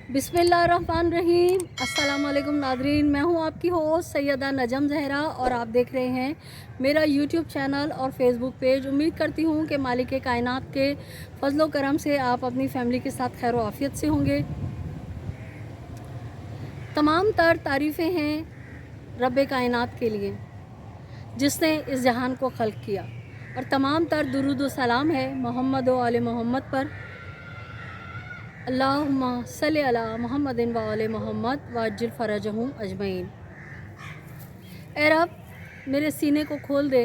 बिस्मिल्लाहिर्रहमानिर्रहीम। अस्सलाम वालेकुम नादरीन, मैं हूं आपकी होस्ट सैयदा नजम जहरा और आप देख रहे हैं मेरा यूट्यूब चैनल और फेसबुक पेज। उम्मीद करती हूं कि मालिक कायनात के फजलो करम से आप अपनी फैमिली के साथ खैर आफियत से होंगे। तमाम तर तारीफ़ें हैं रब्बे कायनात के लिए जिसने इस जहान को खल्क किया, और तमाम तर दुरूद व सलाम है मोहम्मद व आले मोहम्मद पर। अल्लाहुम्मा सल्ली अला मुहम्मदिन व आले मोहम्मद व अज्जिल फ़रजहुम अजमईन। ऐ रब, मेरे सीने को खोल दे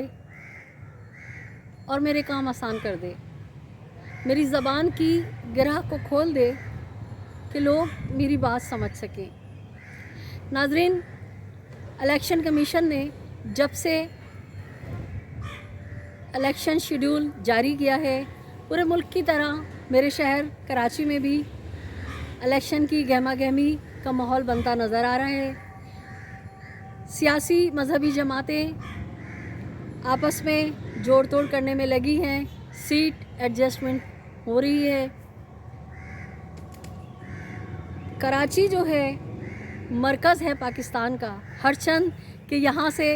और मेरे काम आसान कर दे। मेरी ज़बान की गिरह को खोल दे कि लोग मेरी बात समझ सकें। नाज़रीन, इलेक्शन कमीशन ने जब से इलेक्शन शेड्यूल जारी किया है, पूरे मुल्क की तरह मेरे शहर कराची में भी इलेक्शन की गहमा गहमी का माहौल बनता नज़र आ रहा है। सियासी मजहबी जमातें आपस में जोड़ तोड़ करने में लगी हैं, सीट एडजस्टमेंट हो रही है। कराची जो है मरकज़ है पाकिस्तान का, हरचंद कि यहाँ से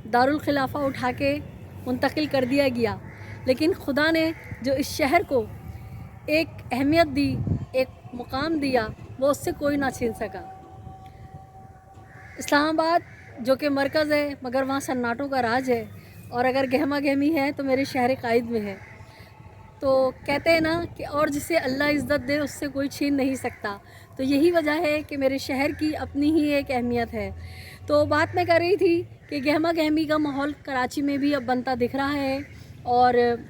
दारुल खिलाफा उठा के मुंतकिल कर दिया गया, लेकिन खुदा ने जो इस शहर को एक अहमियत दी, एक मुकाम दिया, वो उससे कोई ना छीन सका। इस्लामाबाद जो कि मरकज़ है, मगर वहाँ सन्नाटों का राज है, और अगर गहमा गहमी है तो मेरे शहर कायद में है। तो कहते हैं ना कि और जिसे अल्लाह इज़्ज़त दे उससे कोई छीन नहीं सकता। तो यही वजह है कि मेरे शहर की अपनी ही एक अहमियत है। तो बात मैं कर रही थी कि गहमा गहमी का माहौल कराची में भी अब बनता दिख रहा है, और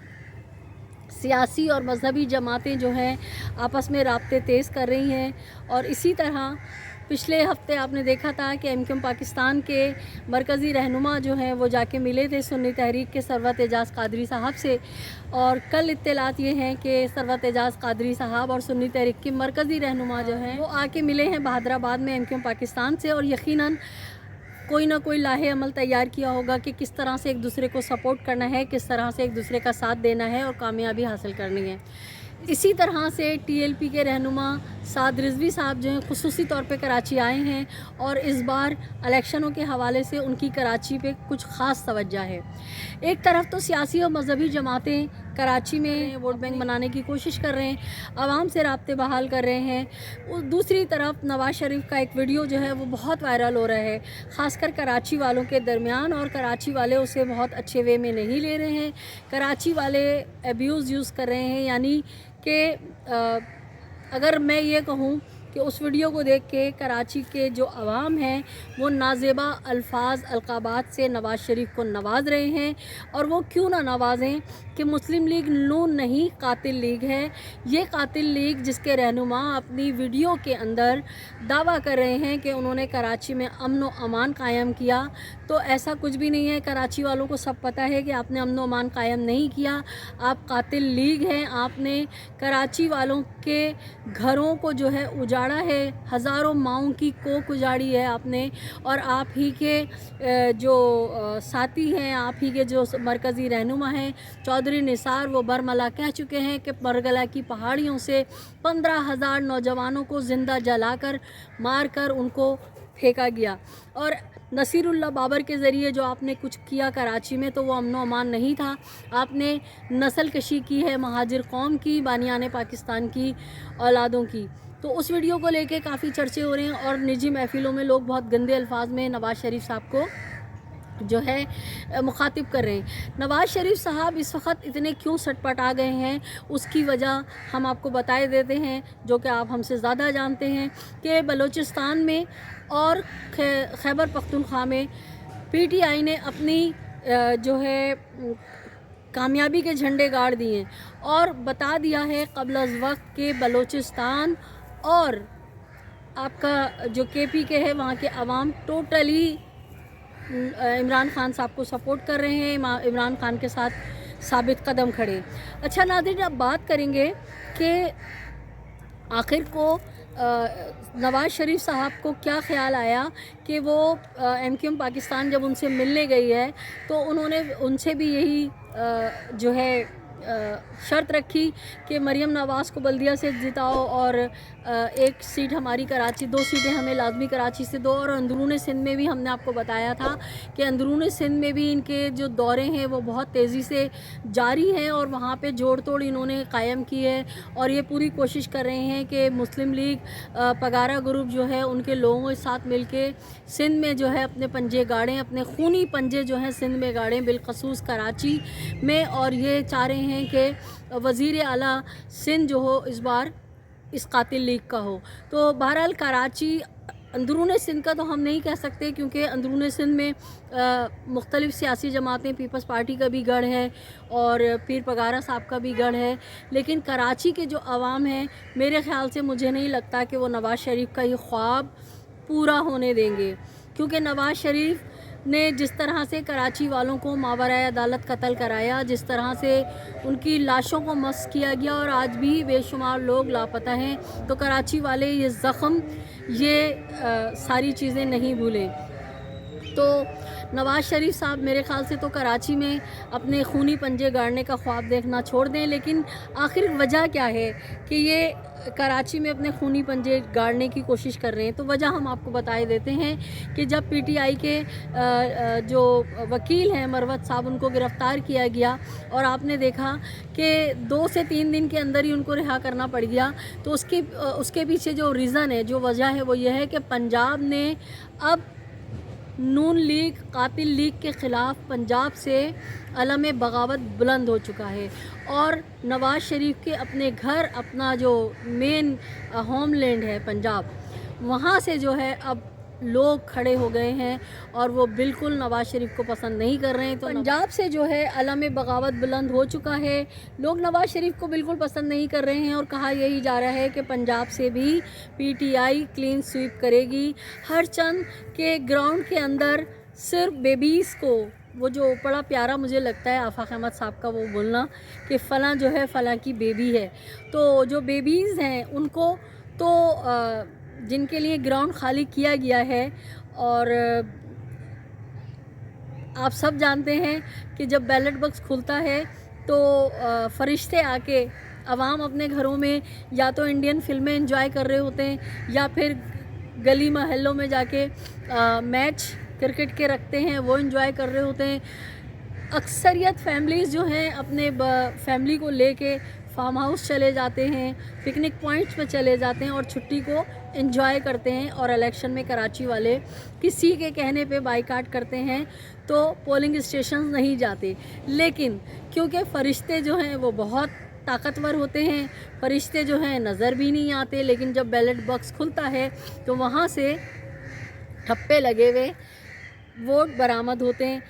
सियासी और मजहबी जमातें जो हैं आपस में राब्ते तेज़ कर रही हैं। और इसी तरह पिछले हफ्ते आपने देखा था कि एमक्यूएम पाकिस्तान के मरकज़ी रहनुमा जो हैं वो जाके मिले थे सुन्नी तहरीक के सरवत एजाज़ कादरी साहब से, और कल इत्तलात ये हैं कि सरवत एजाज़ कादरी साहब और सुन्नी तहरीक के मरकज़ी रहनुमा जो हैं वो आके मिले हैं बहादराबाद में एमक्यूएम पाकिस्तान से, और यकीनन कोई ना कोई लाहे अमल तैयार किया होगा कि किस तरह से एक दूसरे को सपोर्ट करना है, किस तरह से एक दूसरे का साथ देना है और कामयाबी हासिल करनी है। इसी तरह से टीएलपी के रहनुमा साद रिजवी साहब जो हैं खुसूसी तौर पे कराची आए हैं, और इस बार इलेक्शनों के हवाले से उनकी कराची पे कुछ ख़ास तवज्जो है। एक तरफ तो सियासी और मजहबी जमातें कराची में वोट बैंक बनाने की कोशिश कर रहे हैं, आवाम से राब्ते बहाल कर रहे हैं। दूसरी तरफ नवाज़ शरीफ का एक वीडियो जो है वो बहुत वायरल हो रहा है, ख़ासकर कराची वालों के दरमियान, और कराची वाले उसे बहुत अच्छे वे में नहीं ले रहे हैं। कराची वाले एब्यूज़ यूज़ कर रहे हैं, यानी कि अगर मैं ये कहूँ कि उस वीडियो को देख के कराची के जो अवाम हैं वो नाज़ेबा अल्फाज अलक़ाबात से नवाज़ शरीफ को नवाज़ रहे हैं, और वो क्यों ना नवाज़ें कि मुस्लिम लीग नून नहीं कातिल लीग है। ये कातिल लीग जिसके रहनुमा अपनी वीडियो के अंदर दावा कर रहे हैं कि उन्होंने कराची में अमन व अमान कायम किया, तो ऐसा कुछ भी नहीं है। कराची वालों को सब पता है कि आपने अमन व अमान कायम नहीं किया, आप कातिल लीग हैं। आपने कराची वालों के घरों को जो है उजाड़ा है, हज़ारों माओं की कोख उजाड़ी है आपने, और आप ही के जो साथी हैं, आप ही के जो मरकज़ी रहनुमा हैं चौधरी निसार, वो बरमला कह चुके हैं कि परगला की पहाड़ियों से 15,000 नौजवानों को ज़िंदा जलाकर मार कर उनको फेंका गया। और नसीरुल्लाह बाबर के ज़रिए जो आपने कुछ किया कराची में, तो वो अमन व अमान नहीं था। आपने नस्ल कशी की है महाजिर कौम की, बानियाने पाकिस्तान की औलादों की। तो उस वीडियो को लेके काफ़ी चर्चे हो रहे हैं, और निजी महफ़िलों में लोग बहुत गंदे अल्फाज में नवाज़ शरीफ साहब को जो है मुखातिब कर रहे हैं। नवाज़ शरीफ साहब इस वक्त इतने क्यों सटपट आ गए हैं, उसकी वजह हम आपको बताए देते हैं, जो कि आप हमसे ज़्यादा जानते हैं कि बलूचिस्तान में और खैबर पख्तूनख्वा में पीटीआई ने अपनी जो है कामयाबी के झंडे गाड़ दिए, और बता दिया है क़ब्ल अज़ वक्त के बलूचिस्तान और आपका जो केपी के है वहाँ के अवाम टोटली इमरान खान साहब को सपोर्ट कर रहे हैं, इमरान खान के साथ साबित कदम खड़े। अच्छा नाज़रीन, अब बात करेंगे कि आखिर को नवाज़ शरीफ साहब को क्या ख़्याल आया कि वो एमक्यूएम पाकिस्तान जब उनसे मिलने गई है तो उन्होंने उनसे भी यही जो है शर्त रखी कि मरियम नवाज़ को बल्दिया से जिताओ और एक सीट हमारी कराची, 2 सीटें हमें लाजमी कराची से दो। और अंदरून सिंध में भी हमने आपको बताया था कि अंदरून सिंध में भी इनके जो दौरे हैं वो बहुत तेज़ी से जारी हैं और वहाँ पे जोड़ तोड़ इन्होंने कायम की है और ये पूरी कोशिश कर रहे हैं कि मुस्लिम लीग पगारा ग्रुप जो है उनके लोगों के साथ मिलके सिंध में जो है अपने पंजे गाड़ें, अपने खूनी पंजे जो हैं सिंध में गाड़ें, बिलखसूस कराची में। और ये चाह रहे हैं कि वज़ीर आला सिंध जो हो इस बार इस कातिल लीग का हो। तो बहरहाल कराची अंदरून सिंध का तो हम नहीं कह सकते क्योंकि अंदरून सिंध में मुख्तलिफ़ सियासी जमातें, पीपल्स पार्टी का भी गढ़ है और पीर पगारा साहब का भी गढ़ है, लेकिन कराची के जो अवाम है मेरे ख़्याल से मुझे नहीं लगता कि वो नवाज़ शरीफ का ये ख्वाब पूरा होने देंगे, क्योंकि नवाज़ शरीफ ने जिस तरह से कराची वालों को मावराए अदालत कत्ल कराया, जिस तरह से उनकी लाशों को मस किया गया और आज भी बेशुमार लोग लापता हैं, तो कराची वाले ये ज़ख़म, ये सारी चीज़ें नहीं भूलें। तो नवाज़ शरीफ साहब मेरे ख़्याल से तो कराची में अपने खूनी पंजे गाड़ने का ख्वाब देखना छोड़ दें, लेकिन आखिर वजह क्या है कि ये कराची में अपने खूनी पंजे गाड़ने की कोशिश कर रहे हैं? तो वजह हम आपको बताए देते हैं कि जब पीटीआई के जो वकील हैं मरवत साहब, उनको गिरफ़्तार किया गया और आपने देखा कि 2 से 3 दिन के अंदर ही उनको रिहा करना पड़ गया, तो उसके पीछे जो रीज़न है, जो वजह है वो ये है कि पंजाब ने अब नून लीग कातिल लीग के ख़िलाफ़ पंजाब से अलम बगावत बुलंद हो चुका है और नवाज़ शरीफ के अपने घर, अपना जो मेन होमलैंड है पंजाब, वहाँ से जो है अब लोग खड़े हो गए हैं और वो बिल्कुल नवाज़ शरीफ को पसंद नहीं कर रहे हैं। तो पंजाब से जो है अलम बगावत बुलंद हो चुका है, लोग नवाज़ शरीफ को बिल्कुल पसंद नहीं कर रहे हैं और कहा यही जा रहा है कि पंजाब से भी पीटीआई क्लीन स्वीप करेगी। हर चंद के ग्राउंड के अंदर सिर्फ बेबीज़ को, वो जो बड़ा प्यारा मुझे लगता है आफाक अहमद साहब का वो बोलना कि फ़लाँ जो है फ़लाँ की बेबी है, तो जो बेबीज़ हैं उनको तो जिनके लिए ग्राउंड खाली किया गया है। और आप सब जानते हैं कि जब बैलेट बॉक्स खुलता है तो फरिश्ते आके अवाम अपने घरों में या तो इंडियन फिल्में एंजॉय कर रहे होते हैं या फिर गली महल्लों में जाके मैच क्रिकेट के रखते हैं, वो एंजॉय कर रहे होते हैं। अक्सरियत फैमिलीज़ जो हैं अपने फैमिली को लेके फार्म हाउस चले जाते हैं, पिकनिक पॉइंट्स में चले जाते हैं और छुट्टी को एंजॉय करते हैं। और इलेक्शन में कराची वाले किसी के कहने पे बाइकाट करते हैं तो पोलिंग स्टेशन नहीं जाते, लेकिन क्योंकि फ़रिश्ते जो हैं वो बहुत ताकतवर होते हैं, फ़रिश्ते जो हैं नज़र भी नहीं आते, लेकिन जब बैलेट बॉक्स खुलता है तो वहाँ से ठप्पे लगे हुए वोट बरामद होते हैं।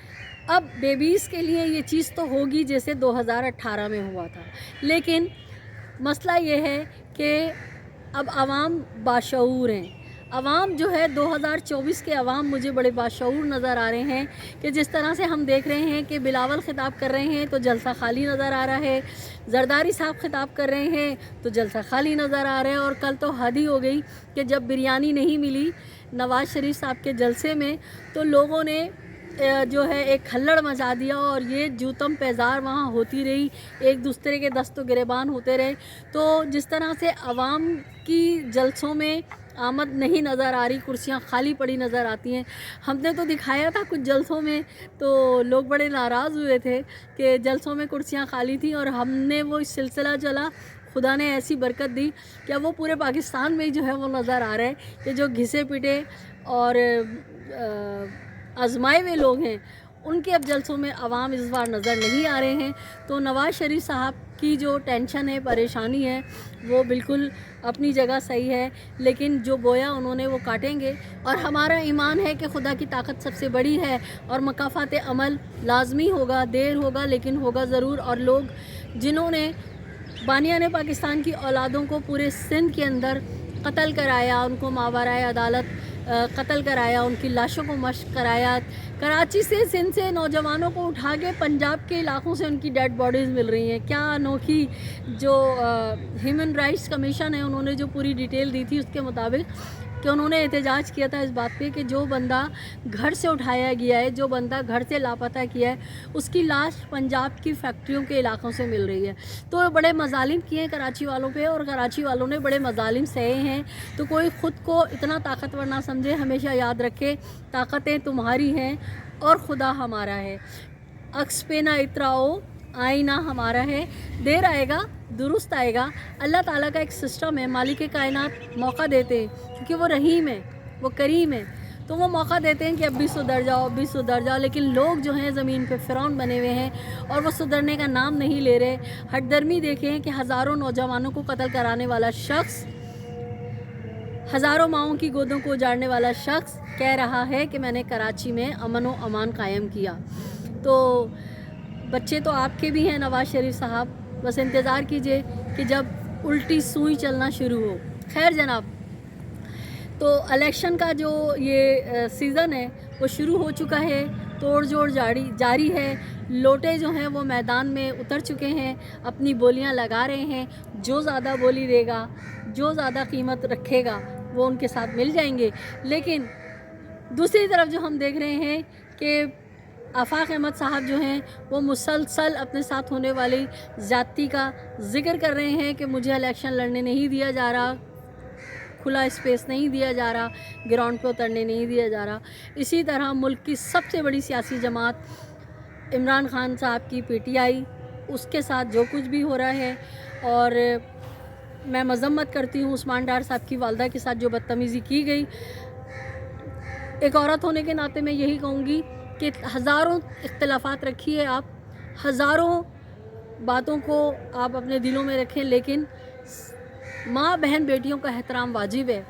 अब बेबीज़ के लिए ये चीज़ तो होगी जैसे 2018 में हुआ था, लेकिन मसला ये है कि अब आवाम बाशऊर हैं। अवाम जो है 2024 के अवाम मुझे बड़े बाशऊर नज़र आ रहे हैं कि जिस तरह से हम देख रहे हैं कि बिलावल ख़िताब कर रहे हैं तो जलसा खाली नज़र आ रहा है, जरदारी साहब ख़िताब कर रहे हैं तो जलसा खाली नज़र आ रहा है। और कल तो हद ही हो गई कि जब बिरयानी नहीं मिली नवाज़ शरीफ साहब के जलसे में तो लोगों ने जो है एक हल्लड़ मचा दिया और ये जूतम पैजार वहाँ होती रही, एक दूसरे के दस्त गिरेबान होते रहे। तो जिस तरह से अवाम की जलसों में आमद नहीं नज़र आ रही, कुर्सियाँ खाली पड़ी नज़र आती हैं। हमने तो दिखाया था कुछ जलसों में तो लोग बड़े नाराज़ हुए थे कि जलसों में कुर्सियाँ खाली थी और हमने वो सिलसिला चला, खुदा ने ऐसी बरकत दी कि वो पूरे पाकिस्तान में जो है वो नज़र आ रहा है कि जो घिसे पिटे और आजमाए हुए लोग हैं उनके अब जलसों में अवाम इस बार नज़र नहीं आ रहे हैं। तो नवाज़ शरीफ साहब की जो टेंशन है, परेशानी है, वो बिल्कुल अपनी जगह सही है, लेकिन जो बोया उन्होंने वो काटेंगे। और हमारा ईमान है कि खुदा की ताकत सबसे बड़ी है और मकाफात अमल लाजमी होगा, देर होगा लेकिन होगा ज़रूर। और लोग जिन्होंने बानियाने पाकिस्तान की औलादों को पूरे सिंध के अंदर कत्ल कराया, उनको मावराए अदालत कत्ल कराया, उनकी लाशों को मश्क कराया, कराची से सिंध से नौजवानों को उठा के पंजाब के इलाकों से उनकी डेड बॉडीज़ मिल रही हैं। क्या अनोखी जो ह्यूमन राइट्स कमीशन है उन्होंने जो पूरी डिटेल दी थी उसके मुताबिक کہ انہوں نے احتجاج کیا تھا اس بات پہ کہ جو بندہ گھر سے اٹھایا گیا ہے، جو بندہ گھر سے لاپتہ کیا ہے، اس کی لاش پنجاب کی فیکٹریوں کے علاقوں سے مل رہی ہے۔ تو بڑے مظالم کیے ہیں کراچی والوں پہ، اور کراچی والوں نے بڑے مظالم سہے ہیں۔ تو کوئی خود کو اتنا طاقتور نہ سمجھے، ہمیشہ یاد رکھے طاقتیں تمہاری ہیں اور خدا ہمارا ہے۔ عکس پہ نہ اتراؤ، آئینہ ہمارا ہے، دیر آئے گا درست آئے گا۔ اللہ تعالیٰ کا ایک سسٹم ہے، مالک کائنات موقع دیتے ہیں کیونکہ وہ رحیم ہے، وہ کریم ہے، تو وہ موقع دیتے ہیں کہ اب بھی سدھر جاؤ، اب بھی سدھر جاؤ، لیکن لوگ جو ہیں زمین پہ فرعون بنے ہوئے ہیں اور وہ سدھرنے کا نام نہیں لے رہے۔ ہٹ درمی دیکھیں کہ ہزاروں نوجوانوں کو قتل کرانے والا شخص، ہزاروں ماؤں کی گودوں کو اجاڑنے والا شخص کہہ رہا ہے کہ میں نے کراچی میں امن و امان قائم کیا۔ تو بچے تو آپ کے بھی ہیں نواز شریف صاحب، بس انتظار کیجئے کہ جب الٹی سوئی چلنا شروع ہو۔ خیر جناب، تو الیکشن کا جو یہ سیزن ہے وہ شروع ہو چکا ہے، توڑ جوڑ جاری ہے۔ لوٹے جو ہیں وہ میدان میں اتر چکے ہیں، اپنی بولیاں لگا رہے ہیں۔ جو زیادہ بولی دے گا، جو زیادہ قیمت رکھے گا، وہ ان کے ساتھ مل جائیں گے۔ لیکن دوسری طرف جو ہم دیکھ رہے ہیں کہ آفاق احمد صاحب جو ہیں وہ مسلسل اپنے ساتھ ہونے والی زیادتی کا ذکر کر رہے ہیں کہ مجھے الیکشن لڑنے نہیں دیا جا رہا، کھلا اسپیس نہیں دیا جا رہا، گراؤنڈ پہ اترنے نہیں دیا جا رہا۔ اسی طرح ملک کی سب سے بڑی سیاسی جماعت عمران خان صاحب کی پی ٹی آئی، اس کے ساتھ جو کچھ بھی ہو رہا ہے، اور میں مذمت کرتی ہوں عثمان ڈار صاحب کی والدہ کے ساتھ جو بدتمیزی کی گئی۔ ایک عورت ہونے کے ناطے میں یہی کہوں گی کہ ہزاروں اختلافات رکھیے آپ، ہزاروں باتوں کو آپ اپنے دلوں میں رکھیں، لیکن ماں بہن بیٹیوں کا احترام واجب ہے۔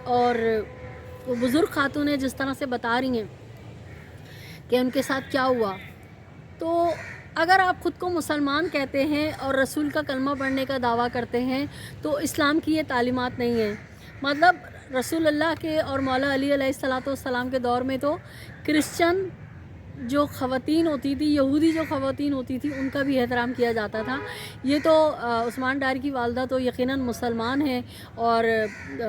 اور وہ بزرگ خاتونیں جس طرح سے بتا رہی ہیں کہ ان کے ساتھ کیا ہوا، تو اگر آپ خود کو مسلمان کہتے ہیں اور رسول کا کلمہ پڑھنے کا دعویٰ کرتے ہیں تو اسلام کی یہ تعلیمات نہیں ہیں۔ مطلب رسول اللہ کے اور مولا علی علیہ السلام کے دور میں تو کرسچن جو خواتین ہوتی تھی، یہودی جو خواتین ہوتی تھی، ان کا بھی احترام کیا جاتا تھا۔ یہ تو عثمان ڈار کی والدہ تو یقیناً مسلمان ہیں اور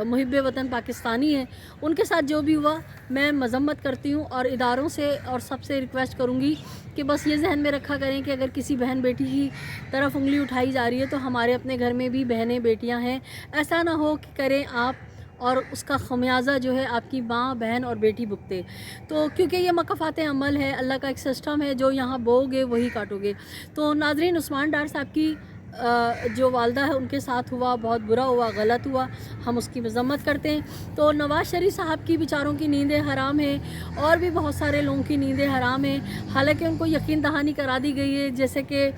محب وطن پاکستانی ہیں، ان کے ساتھ جو بھی ہوا میں مذمت کرتی ہوں، اور اداروں سے اور سب سے ریکویسٹ کروں گی کہ بس یہ ذہن میں رکھا کریں کہ اگر کسی بہن بیٹی کی طرف انگلی اٹھائی جا رہی ہے تو ہمارے اپنے گھر میں بھی بہنیں بیٹیاں ہیں۔ ایسا نہ ہو کہ کریں آپ اور اس کا خمیازہ جو ہے آپ کی ماں بہن اور بیٹی بھگتے۔ تو کیونکہ یہ مکافات عمل ہے، اللہ کا ایک سسٹم ہے، جو یہاں بو گے وہی کاٹو گے۔ تو ناظرین، عثمان ڈار صاحب کی جو والدہ ہے ان کے ساتھ ہوا بہت برا ہوا، غلط ہوا، ہم اس کی مذمت کرتے ہیں۔ تو نواز شریف صاحب کی بیچاروں کی نیندیں حرام ہیں، اور بھی بہت سارے لوگوں کی نیندیں حرام ہیں، حالانکہ ان کو یقین دہانی کرا دی گئی ہے، جیسے کہ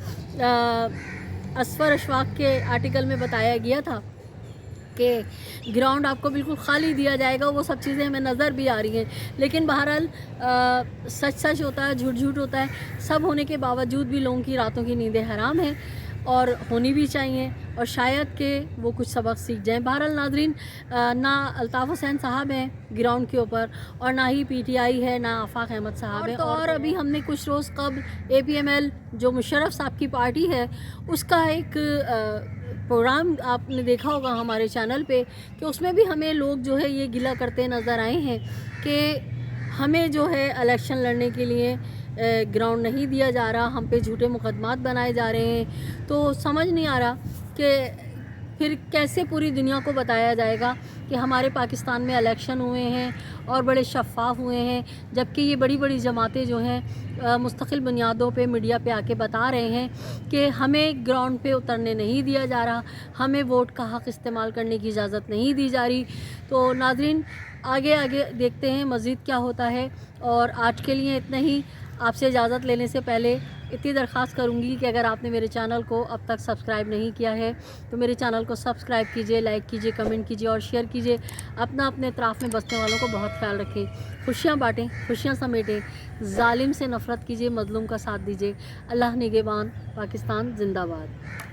اسفر اشفاق کے آرٹیکل میں بتایا گیا تھا کہ گراؤنڈ آپ کو بالکل خالی دیا جائے گا۔ وہ سب چیزیں ہمیں نظر بھی آ رہی ہیں، لیکن بہرحال سچ سچ ہوتا ہے، جھوٹ جھوٹ ہوتا ہے۔ سب ہونے کے باوجود بھی لوگوں کی راتوں کی نیندیں حرام ہیں، اور ہونی بھی چاہیے، اور شاید کہ وہ کچھ سبق سیکھ جائیں۔ بہرحال ناظرین، نہ الطاف حسین صاحب ہیں گراؤنڈ کے اوپر، اور نہ ہی پی ٹی آئی ہے، نہ آفاق احمد صاحب ہیں، اور ابھی ہم نے کچھ روز قبل اے پی ایم ایل جو مشرف صاحب کی پارٹی ہے اس کا ایک پروگرام آپ نے دیکھا ہوگا ہمارے چینل پہ، کہ اس میں بھی ہمیں لوگ جو ہے یہ گلہ کرتے نظر آئے ہیں کہ ہمیں جو ہے الیکشن لڑنے کے لیے گراؤنڈ نہیں دیا جا رہا، ہم پہ جھوٹے مقدمات بنائے جا رہے ہیں۔ تو سمجھ نہیں آ رہا کہ پھر کیسے پوری دنیا کو بتایا جائے گا کہ ہمارے پاکستان میں الیکشن ہوئے ہیں اور بڑے شفاف ہوئے ہیں، جبکہ یہ بڑی بڑی جماعتیں جو ہیں مستقل بنیادوں پہ میڈیا پہ آ کے بتا رہے ہیں کہ ہمیں گراؤنڈ پہ اترنے نہیں دیا جا رہا، ہمیں ووٹ کا حق استعمال کرنے کی اجازت نہیں دی جا رہی۔ تو ناظرین، آگے دیکھتے ہیں مزید کیا ہوتا ہے، اور آج کے لیے اتنا ہی۔ آپ سے اجازت لینے سے پہلے اتنی درخواست کروں گی کہ اگر آپ نے میرے چینل کو اب تک سبسکرائب نہیں کیا ہے تو میرے چینل کو سبسکرائب کیجئے، لائک کیجئے، کمنٹ کیجئے اور شیئر کیجئے۔ اپنے اطراف میں بسنے والوں کو بہت خیال رکھیں، خوشیاں بانٹیں، خوشیاں سمیٹیں، ظالم سے نفرت کیجئے، مظلوم کا ساتھ دیجئے۔ اللہ نگہبان، پاکستان زندہ باد۔